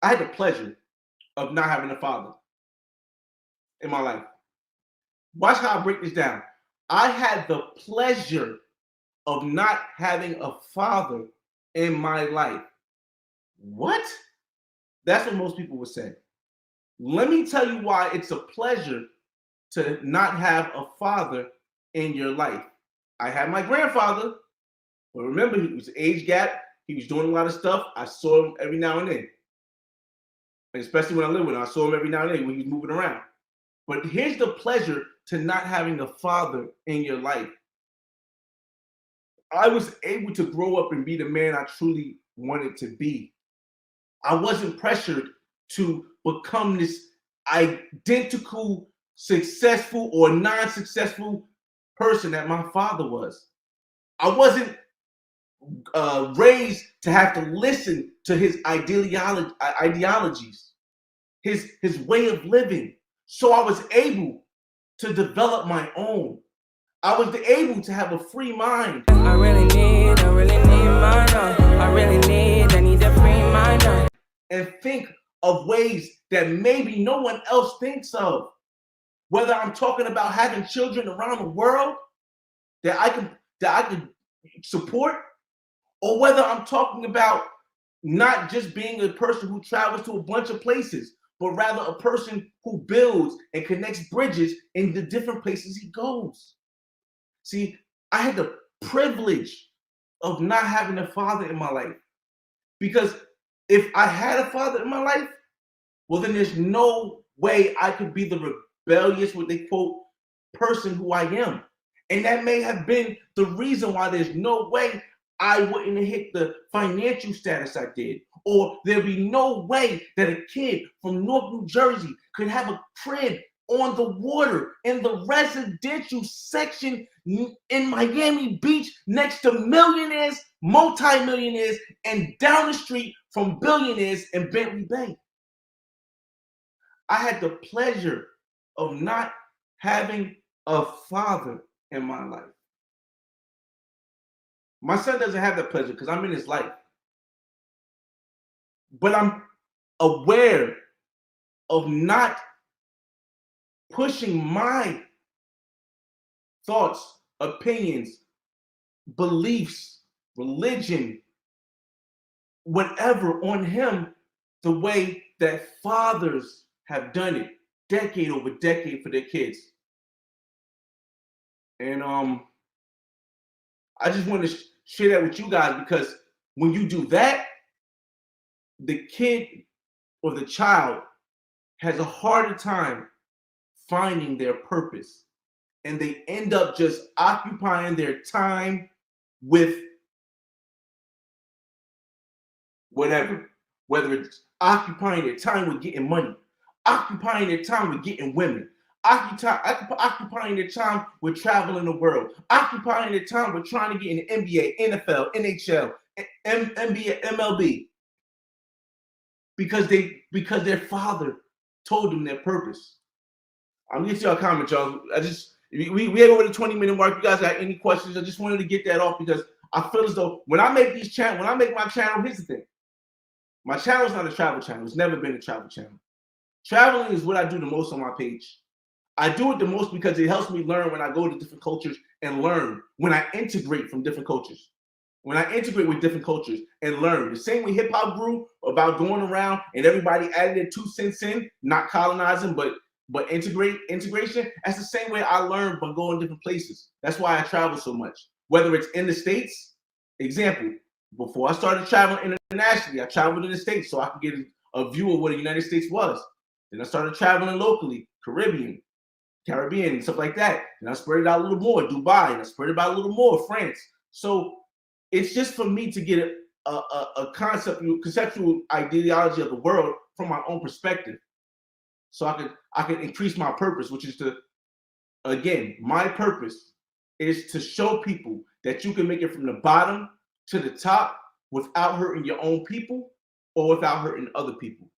I had the pleasure of not having a father in my life. Watch how I break this down. I had the pleasure of not having a father in my life. What? That's what most people would say. Let me tell you why it's a pleasure to not have a father in your life. I had my grandfather, but remember, he was age gap. He was doing a lot of stuff. I saw him every now and then, and especially when I lived with him. I saw him every now and then when he was moving around. But here's the pleasure to not having a father in your life. I was able to grow up and be the man I truly wanted to be. I wasn't pressured to become this identical, successful or non-successful person that my father was. I wasn't raised to have to listen to his ideologies, his way of living. So I was able to develop my own. I was able to have a free mind. I really need I need a free mind. And think of ways that maybe no one else thinks of. Whether I'm talking about having children around the world that I can support, or whether I'm talking about not just being a person who travels to a bunch of places, but rather a person who builds and connects bridges in the different places he goes. See, I had the privilege of not having a father in my life, because if I had a father in my life, well, then there's no way I could be the rebellious, what they quote, person who I am. And that may have been the reason why there's no way I wouldn't have hit the financial status I did. Or there'd be no way that a kid from North New Jersey could have a crib on the water in the residential section in Miami Beach next to millionaires, multimillionaires, and down the street from billionaires in Bentley Bay. I had the pleasure of not having a father in my life. My son doesn't have that pleasure because I'm in his life. But I'm aware of not pushing my thoughts, opinions, beliefs, religion, whatever on him the way that fathers have done it decade over decade for their kids. And I just want to share that with you guys, because when you do that, the kid or the child has a harder time finding their purpose, and they end up just occupying their time with whatever, whether it's occupying their time with getting money, occupying their time with getting women, occupying their time with traveling the world, occupying their time with trying to get in the NBA, NFL, NHL, NBA, MLB, because their father told them their purpose. I'm gonna get y'all a comment, y'all. We had over the 20-minute mark. You guys got any questions? I just wanted to get that off, because I feel as though when I make my channel, here's the thing. My channel is not a travel channel. It's never been a travel channel. Traveling is what I do the most on my page. I do it the most because it helps me learn when I go to different cultures, and learn when I integrate from different cultures. When I integrate with different cultures and learn. The same way hip hop grew about going around and everybody added their 2 cents in, not colonizing, but integration. That's the same way I learned by going different places. That's why I travel so much. Whether it's in the States, example, before I started traveling internationally, I traveled in the States so I could get a view of what the United States was. Then I started traveling locally, Caribbean, and stuff like that. And I spread it out a little more, Dubai, and I spread it out a little more, France. So it's just for me to get a conceptual ideology of the world from my own perspective, so I can increase my purpose, which is to, again, my purpose is to show people that you can make it from the bottom to the top without hurting your own people or without hurting other people.